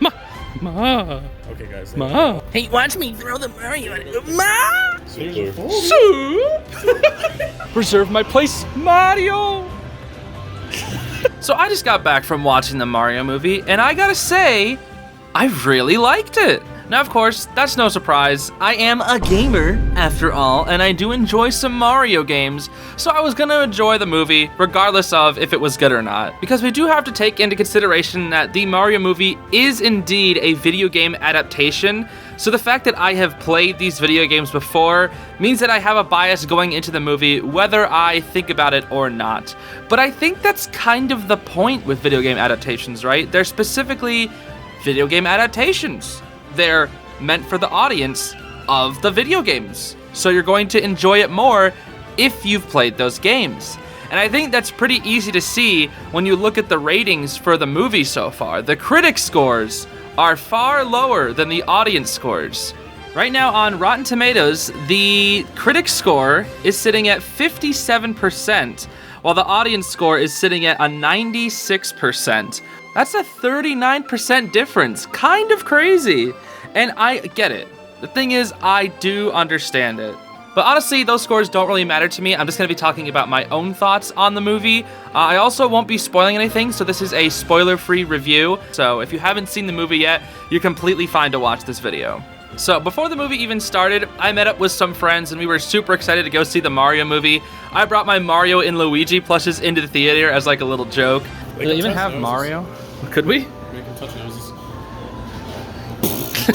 Ma. Okay, guys. Ma. Hey, watch me throw the Mario at it. Ma! Soooo. Preserve my place, Mario. So I just got back from watching the Mario movie, and I gotta say, I really liked it. Now, of course, that's no surprise. I am a gamer, after all, and I do enjoy some Mario games, so I was gonna enjoy the movie, regardless of if it was good or not. Because we do have to take into consideration that the Mario movie is indeed a video game adaptation, so the fact that I have played these video games before means that I have a bias going into the movie, whether I think about it or not. But I think that's kind of the point with video game adaptations, right? They're specifically video game adaptations. They're meant for the audience of the video games. So you're going to enjoy it more if you've played those games. And I think that's pretty easy to see when you look at the ratings for the movie so far. The critic scores are far lower than the audience scores. Right now on Rotten Tomatoes, the critic score is sitting at 57%, while the audience score is sitting at a 96%. That's a 39% difference. Kind of crazy. And I get it. The thing is, I do understand it. But honestly, those scores don't really matter to me. I'm just going to be talking about my own thoughts on the movie. I also won't be spoiling anything, so this is a spoiler-free review. So if you haven't seen the movie yet, you're completely fine to watch this video. So before the movie even started, I met up with some friends and we were super excited to go see the Mario movie. I brought my Mario and Luigi plushes into the theater as like a little joke. Do they even have Mario? Could we? Make them touch noses.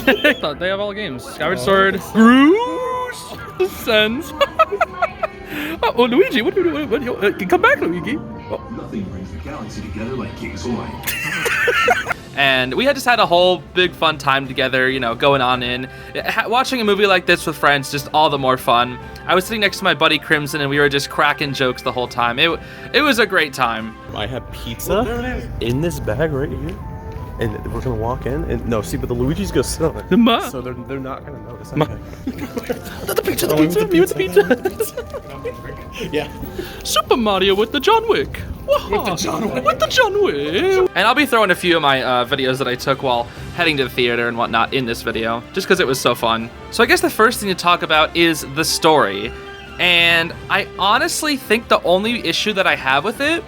I thought they have all games. Skyward Sword. Rouge. Sense. Oh, Luigi, what come back, Luigi. Oh. Nothing brings the galaxy together like King's Hawaii. And we had just had a whole big fun time together, you know, going on in. Watching a movie like this with friends, just all the more fun. I was sitting next to my buddy Crimson and we were just cracking jokes the whole time. It was a great time. I have pizza in this bag right here. And we're gonna walk in and no, see, but the Luigi's gonna sit on it. Ma. So they're not gonna notice. The pizza. Yeah. Super Mario with the John Wick. With the John Wick. And I'll be throwing a few of my videos that I took while heading to the theater and whatnot in this video, just because it was so fun. So I guess the first thing to talk about is the story. And I honestly think the only issue that I have with it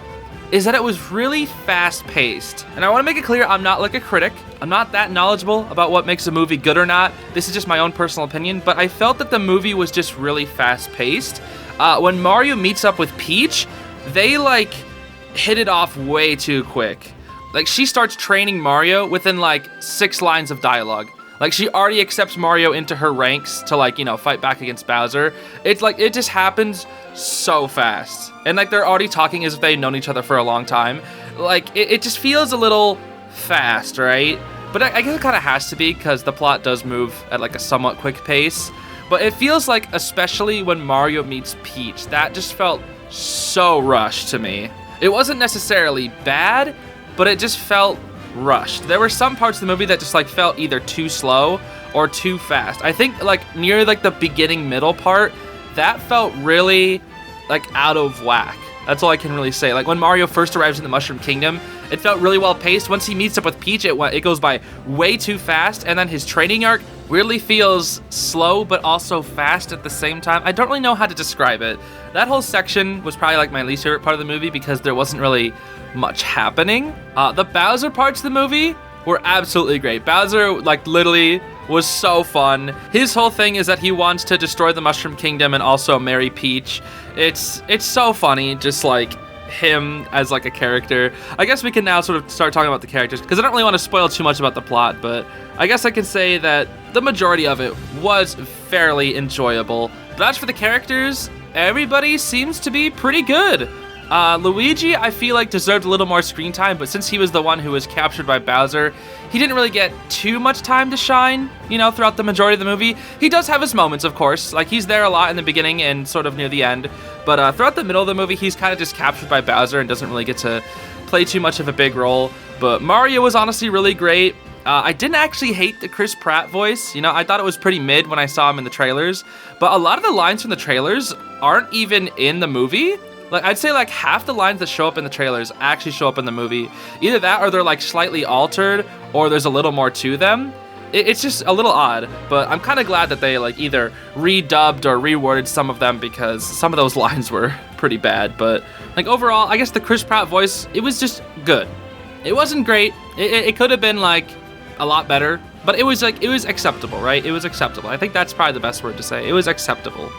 is that it was really fast-paced. And I want to make it clear, I'm not like a critic. I'm not that knowledgeable about what makes a movie good or not. This is just my own personal opinion, but I felt that the movie was just really fast-paced. When Mario meets up with Peach, they like hit it off way too quick. Like she starts training Mario within like 6 lines of dialogue. Like she already accepts Mario into her ranks to like, you know, fight back against Bowser. It's like, it just happens so fast. And like they're already talking as if they've known each other for a long time. Like it just feels a little fast, right? But I guess it kind of has to be because the plot does move at like a somewhat quick pace. But it feels like, especially when Mario meets Peach, that just felt so rushed to me. It wasn't necessarily bad, but it just felt rushed. There were some parts of the movie that just like felt either too slow or too fast. I think like near like the beginning middle part, that felt really like out of whack. That's all I can really say. Like when Mario first arrives in the Mushroom Kingdom, it felt really well paced. Once he meets up with Peach, it goes by way too fast, and then his training arc weirdly feels slow but also fast at the same time. I don't really know how to describe it. That whole section was probably like my least favorite part of the movie because there wasn't really much happening. The Bowser parts of the movie were absolutely great. Bowser like literally was so fun. His whole thing is that he wants to destroy the Mushroom Kingdom and also marry Peach. It's so funny, just like him as like a character. I guess we can now sort of start talking about the characters because I don't really want to spoil too much about the plot, but I guess I can say that the majority of it was fairly enjoyable. But as for the characters, everybody seems to be pretty good. Luigi, I feel like deserved a little more screen time, but since he was the one who was captured by Bowser, he didn't really get too much time to shine, you know, throughout the majority of the movie. He does have his moments, of course. Like, he's there a lot in the beginning and sort of near the end. But throughout the middle of the movie, he's kind of just captured by Bowser and doesn't really get to play too much of a big role. But Mario was honestly really great. I didn't actually hate the Chris Pratt voice. You know, I thought it was pretty mid when I saw him in the trailers. But a lot of the lines from the trailers aren't even in the movie. Like, I'd say like half the lines that show up in the trailers actually show up in the movie. Either that or they're like slightly altered or there's a little more to them. It's just a little odd, but I'm kind of glad that they like either redubbed or reworded some of them because some of those lines were pretty bad. But like overall, I guess the Chris Pratt voice, it was just good. It wasn't great. It could have been like a lot better, but it was acceptable, right? It was acceptable. I think that's probably the best word to say. It was acceptable.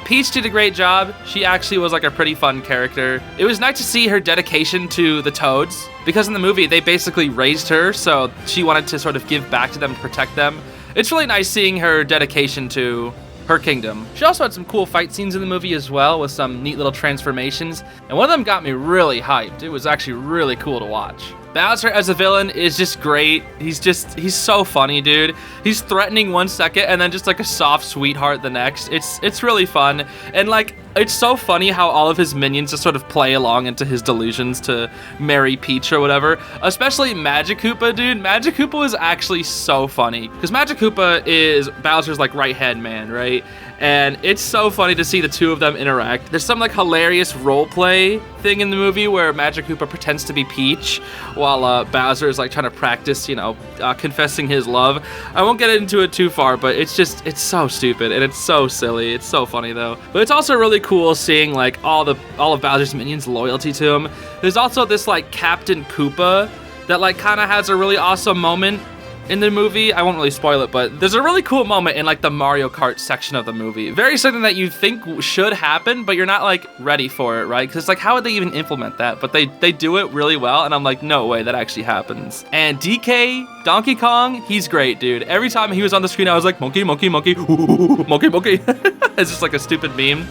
Peach did a great job. She actually was like a pretty fun character. It was nice to see her dedication to the Toads because in the movie they basically raised her, so she wanted to sort of give back to them and protect them. It's really nice seeing her dedication to her kingdom. She also had some cool fight scenes in the movie as well with some neat little transformations, and one of them got me really hyped. It was actually really cool to watch. Bowser as a villain is just great. He's so funny, dude. He's threatening one second and then just like a soft sweetheart the next. It's really fun. And like, it's so funny how all of his minions just sort of play along into his delusions to marry Peach or whatever. Especially Magic Koopa, dude. Magic Koopa was actually so funny. Because Magic Koopa is Bowser's like right-hand man, right? And it's so funny to see the two of them interact. There's some like hilarious role play thing in the movie where Magic Koopa pretends to be Peach while Bowser is like trying to practice, you know, confessing his love. I won't get into it too far, but it's so stupid and it's so silly. It's so funny though. But it's also really cool seeing like all of Bowser's minions' loyalty to him. There's also this like Captain Koopa that like kind of has a really awesome moment in the movie. I won't really spoil it, but there's a really cool moment in like the Mario Kart section of the movie. Very something that you think should happen, but you're not like ready for it, right? Because it's like, how would they even implement that? But they do it really well, and I'm like, no way, that actually happens. And DK, Donkey Kong, he's great, dude. Every time he was on the screen, I was like, monkey, monkey, monkey, monkey, monkey. It's just like a stupid meme.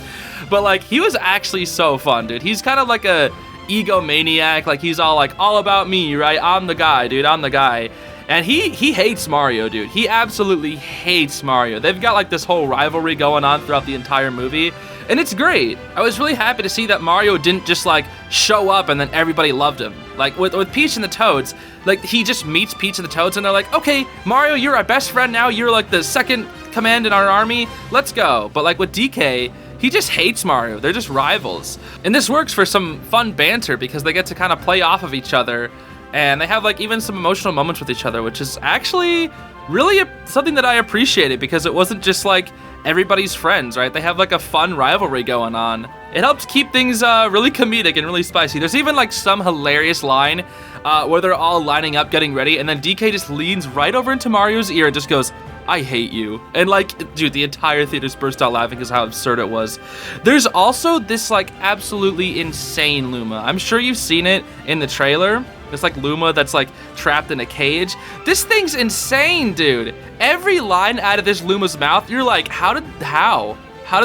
But like, he was actually so fun, dude. He's kind of like a egomaniac. Like, he's all like, all about me, right? I'm the guy, dude. I'm the guy. And he hates Mario, dude. He absolutely hates Mario. They've got like this whole rivalry going on throughout the entire movie, and it's great. I was really happy to see that Mario didn't just like show up and then everybody loved him. Like with Peach and the Toads, like he just meets Peach and the Toads and they're like, okay, Mario, you're our best friend now. You're like the second command in our army. Let's go. But like with DK, he just hates Mario. They're just rivals. And this works for some fun banter because they get to kind of play off of each other. And they have like even some emotional moments with each other, which is actually really something that I appreciated because it wasn't just like everybody's friends, right? They have like a fun rivalry going on. It helps keep things really comedic and really spicy. There's even like some hilarious line where they're all lining up getting ready and then DK just leans right over into Mario's ear and just goes, I hate you. And like, dude, the entire theater's burst out laughing because how absurd it was. There's also this like absolutely insane Luma. I'm sure you've seen it in the trailer. It's like Luma that's like trapped in a cage. This thing's insane, dude. Every line out of this Luma's mouth, you're like, how did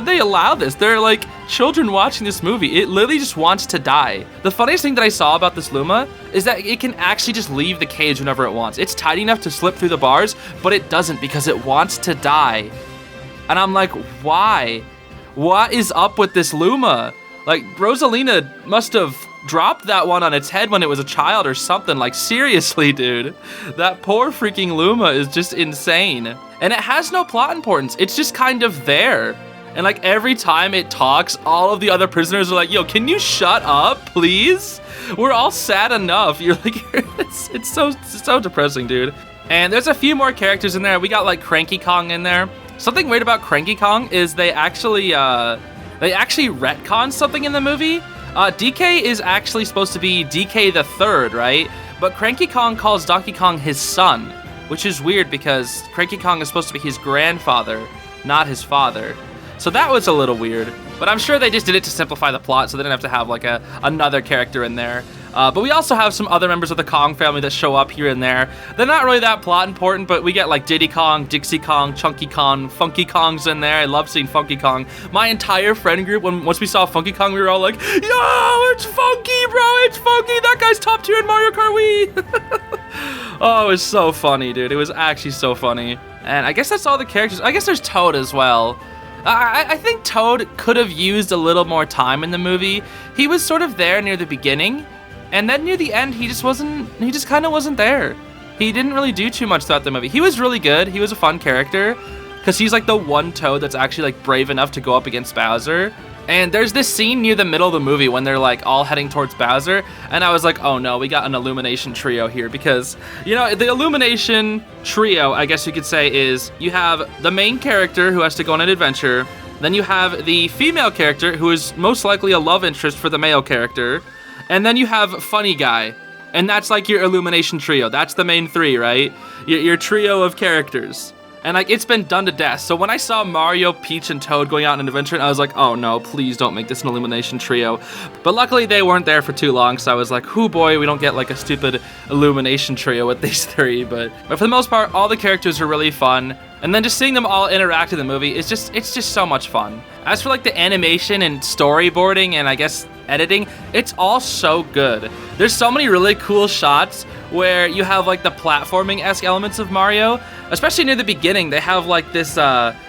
they allow this? They're like children watching this movie. It literally just wants to die. The funniest thing that I saw about this Luma is that it can actually just leave the cage whenever it wants. It's tight enough to slip through the bars, but it doesn't because it wants to die. And I'm like, why? What is up with this Luma? Like, Rosalina must have dropped that one on its head when it was a child or something. Like, seriously, dude. That poor freaking Luma is just insane. And it has no plot importance. It's just kind of there. And like every time it talks, all of the other prisoners are like, yo, can you shut up, please? We're all sad enough. You're like, it's so depressing, dude. And there's a few more characters in there. We got like Cranky Kong in there. Something weird about Cranky Kong is they actually retcon something in the movie. DK is actually supposed to be DK the Third, right? But Cranky Kong calls Donkey Kong his son, which is weird because Cranky Kong is supposed to be his grandfather, not his father. So that was a little weird, but I'm sure they just did it to simplify the plot so they didn't have to have like another character in there. But we also have some other members of the Kong family that show up here and there. They're not really that plot important, but we get like Diddy Kong, Dixie Kong, Chunky Kong, Funky Kong's in there. I love seeing Funky Kong. My entire friend group, once we saw Funky Kong, we were all like, yo, it's Funky, bro, it's Funky. That guy's top tier in Mario Kart Wii. Oh, it was so funny, dude. It was actually so funny. And I guess that's all the characters. I guess there's Toad as well. I think Toad could have used a little more time in the movie. He was sort of there near the beginning, and then near the end, he just kind of wasn't there. He didn't really do too much throughout the movie. He was really good. He was a fun character, because he's like the one Toad that's actually like brave enough to go up against Bowser. And there's this scene near the middle of the movie when they're like all heading towards Bowser, and I was like, oh no, we got an Illumination trio here, because, you know, the Illumination trio, I guess you could say, is you have the main character who has to go on an adventure, then you have the female character who is most likely a love interest for the male character, and then you have Funny Guy, and that's like your Illumination trio. That's the main three, right? Your trio of characters. And like, it's been done to death. So when I saw Mario, Peach, and Toad going out on an adventure, I was like, oh no, please don't make this an Illumination trio. But luckily they weren't there for too long, so I was like, oh boy, we don't get like a stupid Illumination trio with these three. But for the most part, all the characters are really fun. And then just seeing them all interact in the movie, it's just so much fun. As for like the animation and storyboarding and I guess editing, it's all so good. There's so many really cool shots where you have like the platforming-esque elements of Mario, especially near the beginning. They have like this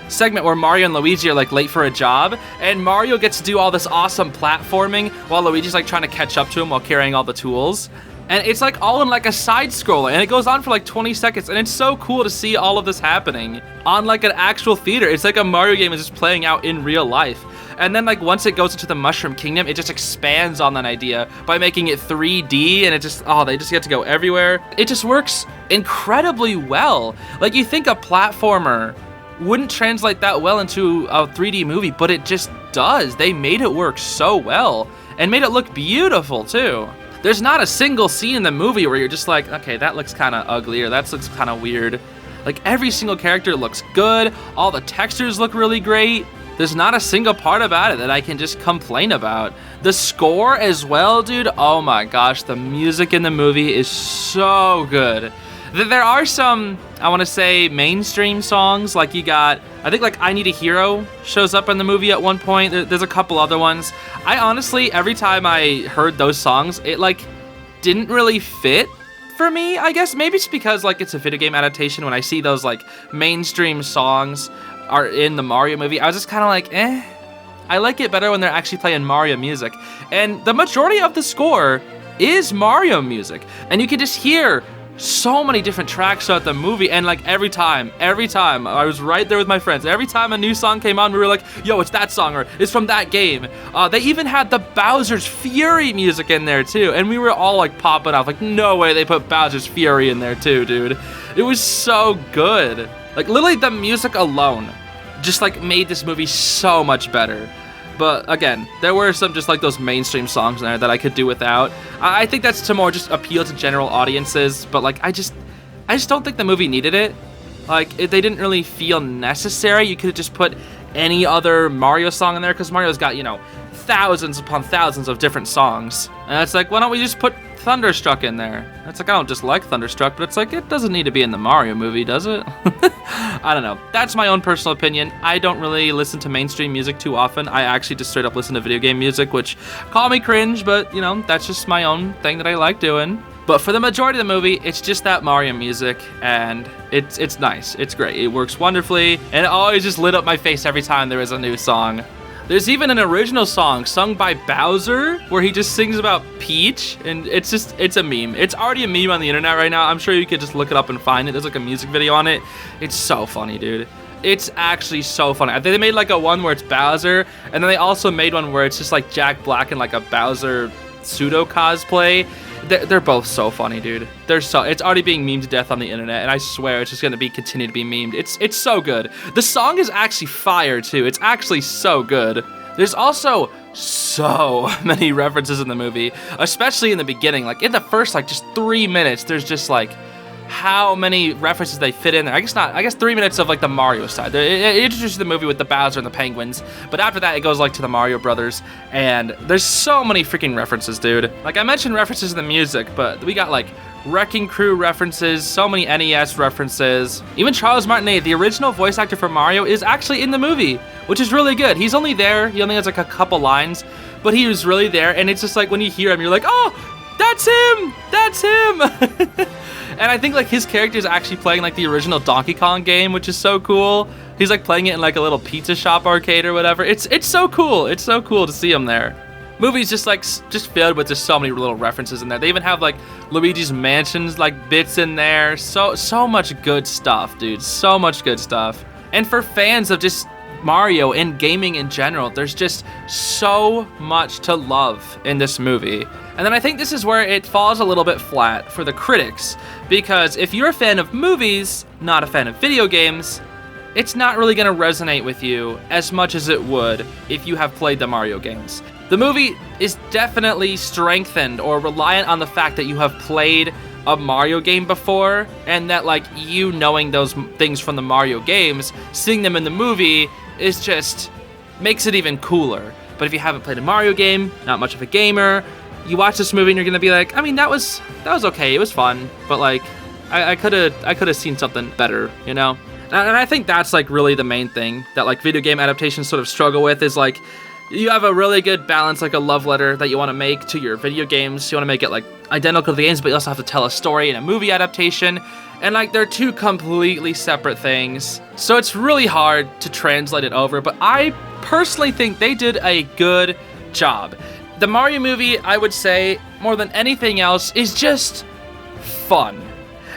segment where Mario and Luigi are like late for a job, and Mario gets to do all this awesome platforming while Luigi's like trying to catch up to him while carrying all the tools. And it's like all in like a side scroller, and it goes on for like 20 seconds, and it's so cool to see all of this happening on like an actual theater. It's like a Mario game is just playing out in real life. And then like once it goes into the Mushroom Kingdom, it just expands on that idea by making it 3D, and it just, oh, they just get to go everywhere. It just works incredibly well. Like, you think a platformer wouldn't translate that well into a 3D movie, but it just does. They made it work so well and made it look beautiful too. There's not a single scene in the movie where you're just like, okay, that looks kind of ugly, or that looks kind of weird. Like, every single character looks good. All the textures look really great. There's not a single part about it that I can just complain about. The score as well, dude. Oh my gosh, the music in the movie is so good. There are some, I want to say, mainstream songs. Like, you got, I think like I Need a Hero shows up in the movie at one point. There's a couple other ones. I honestly, every time I heard those songs, it like didn't really fit for me. I guess maybe it's because like it's a video game adaptation. When I see those like mainstream songs are in the Mario movie, I was just kind of like, eh. I like it better when they're actually playing Mario music. And the majority of the score is Mario music. And you can just hear so many different tracks throughout the movie, and like every time, I was right there with my friends. Every time a new song came on, we were like, yo, it's that song, or it's from that game. They even had the Bowser's Fury music in there too, and we were all like popping off, like, no way they put Bowser's Fury in there too, dude. It was so good. Like, literally the music alone just like made this movie so much better. But again, there were some just like those mainstream songs in there that I could do without. I think that's to more just appeal to general audiences, but like I just don't think the movie needed it. Like, they didn't really feel necessary. You could have just put any other Mario song in there, because Mario's got, you know, thousands upon thousands of different songs. And it's like, why don't we just put Thunderstruck in there? It's like, I don't just like Thunderstruck, but it's like, it doesn't need to be in the Mario movie, does it? I don't know. That's my own personal opinion. I don't really listen to mainstream music too often. I actually just straight up listen to video game music, which call me cringe, but you know, that's just my own thing that I like doing. But for the majority of the movie, it's just that Mario music, and it's nice. It's great. It works wonderfully, and it always just lit up my face every time there is a new song. There's even an original song sung by Bowser where he just sings about Peach, and it's a meme. It's already a meme on the internet right now. I'm sure you could just look it up and find it. There's like a music video on it. It's so funny, dude. It's actually so funny. I think they made like a one where it's Bowser, and then they also made one where it's just like Jack Black and like a Bowser pseudo cosplay. They're both so funny, dude. It's already being memed to death on the internet, and I swear it's just gonna continue to be memed. It's so good. The song is actually fire too. It's actually so good. There's also so many references in the movie, especially in the beginning. Like in the first like just 3 minutes, there's just like how many references they fit in there. I guess 3 minutes of like the Mario side. It introduces the movie with the Bowser and the penguins, but after that it goes like to the Mario Brothers, and there's so many freaking references, dude. Like I mentioned references in the music, but we got like Wrecking Crew references, so many NES references. Even Charles Martinet, the original voice actor for Mario, is actually in the movie, which is really good. He's only there, he only has like a couple lines, but he was really there, and it's just like when you hear him, you're like, oh, that's him! That's him! And I think like his character is actually playing like the original Donkey Kong game, which is so cool. He's like playing it in like a little pizza shop arcade or whatever. It's so cool. It's so cool to see him there. Movie's just filled with just so many little references in there. They even have like Luigi's Mansions like bits in there. So much good stuff, dude. So much good stuff. And for fans of just Mario and gaming in general. There's just so much to love in this movie. And then I think this is where it falls a little bit flat for the critics, because if you're a fan of movies, not a fan of video games, it's not really going to resonate with you as much as it would if you have played the Mario games. The movie is definitely strengthened or reliant on the fact that you have played a Mario game before, and that like you knowing those things from the Mario games, seeing them in the movie is just makes it even cooler. But if you haven't played a Mario game, not much of a gamer, you watch this movie and you're gonna be like, I mean, that was okay, it was fun, but like I could have seen something better, you know? And I think that's like really the main thing that like video game adaptations sort of struggle with, is like you have a really good balance, like a love letter that you want to make to your video games. You want to make it like identical to the games, but you also have to tell a story in a movie adaptation. And like they're two completely separate things. So it's really hard to translate it over, but I personally think they did a good job. The Mario movie, I would say, more than anything else, is just fun.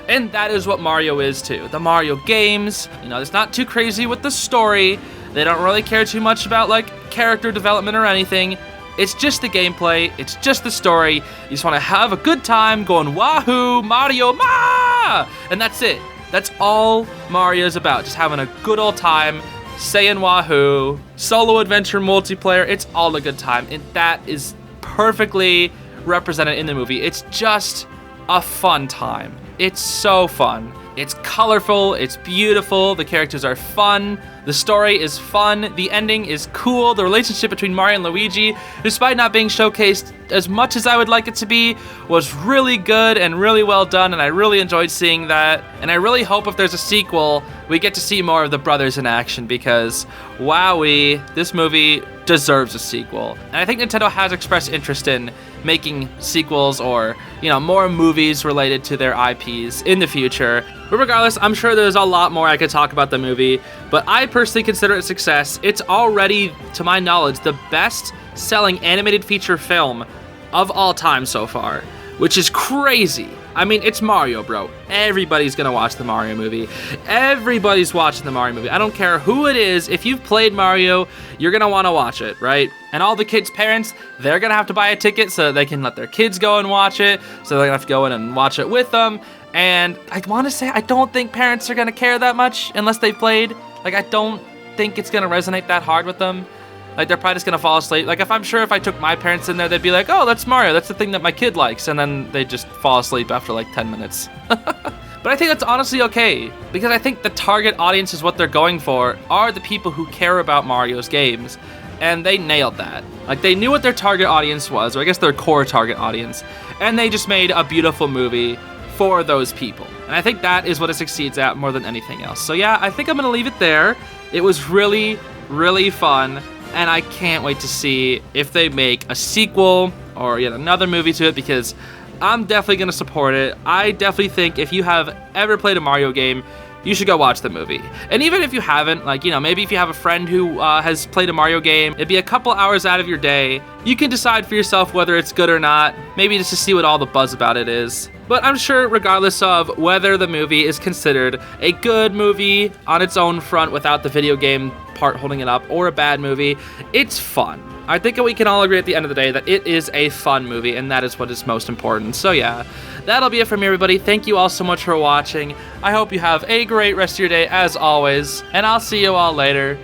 And that is what Mario is too. The Mario games, you know, it's not too crazy with the story. They don't really care too much about like character development or anything. It's just the gameplay, it's just the story. You just want to have a good time going wahoo, Mario, ma! And that's it. That's all Mario's about, just having a good old time, saying wahoo, solo adventure multiplayer, it's all a good time. And that is perfectly represented in the movie. It's just a fun time. It's so fun. It's colorful, it's beautiful, the characters are fun, the story is fun, the ending is cool, the relationship between Mario and Luigi, despite not being showcased as much as I would like it to be, was really good and really well done, and I really enjoyed seeing that. And I really hope if there's a sequel, we get to see more of the brothers in action, because wowee, this movie deserves a sequel. And I think Nintendo has expressed interest in making sequels or, you know, more movies related to their IPs in the future. But regardless, I'm sure there's a lot more I could talk about the movie, but I personally consider it a success. It's already, to my knowledge, the best-selling animated feature film of all time so far, which is crazy. I mean, it's Mario, bro. Everybody's gonna watch the Mario movie. Everybody's watching the Mario movie. I don't care who it is. If you've played Mario, you're gonna wanna watch it, right? And all the kids' parents, they're gonna have to buy a ticket so they can let their kids go and watch it. So they're gonna have to go in and watch it with them. And I wanna say, I don't think parents are gonna care that much unless they played. Like, I don't think it's gonna resonate that hard with them. Like, they're probably just gonna fall asleep. Like, if I took my parents in there, they'd be like, oh, that's Mario. That's the thing that my kid likes. And then they just fall asleep after like 10 minutes. But I think that's honestly okay, because I think the target audience is what they're going for, are the people who care about Mario's games. And they nailed that. Like, they knew what their target audience was, or I guess their core target audience. And they just made a beautiful movie for those people. And I think that is what it succeeds at more than anything else. So yeah, I think I'm gonna leave it there. It was really, really fun. And I can't wait to see if they make a sequel or yet another movie to it, because I'm definitely going to support it. I definitely think if you have ever played a Mario game, you should go watch the movie. And even if you haven't, like, you know, maybe if you have a friend who has played a Mario game, it'd be a couple hours out of your day. You can decide for yourself whether it's good or not, maybe just to see what all the buzz about it is. But I'm sure regardless of whether the movie is considered a good movie on its own front without the video game part holding it up, or a bad movie, it's fun. I think we can all agree at the end of the day that it is a fun movie, and that is what is most important. So yeah, that'll be it from me, everybody. Thank you all so much for watching. I hope you have a great rest of your day as always, and I'll see you all later.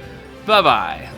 Bye-bye.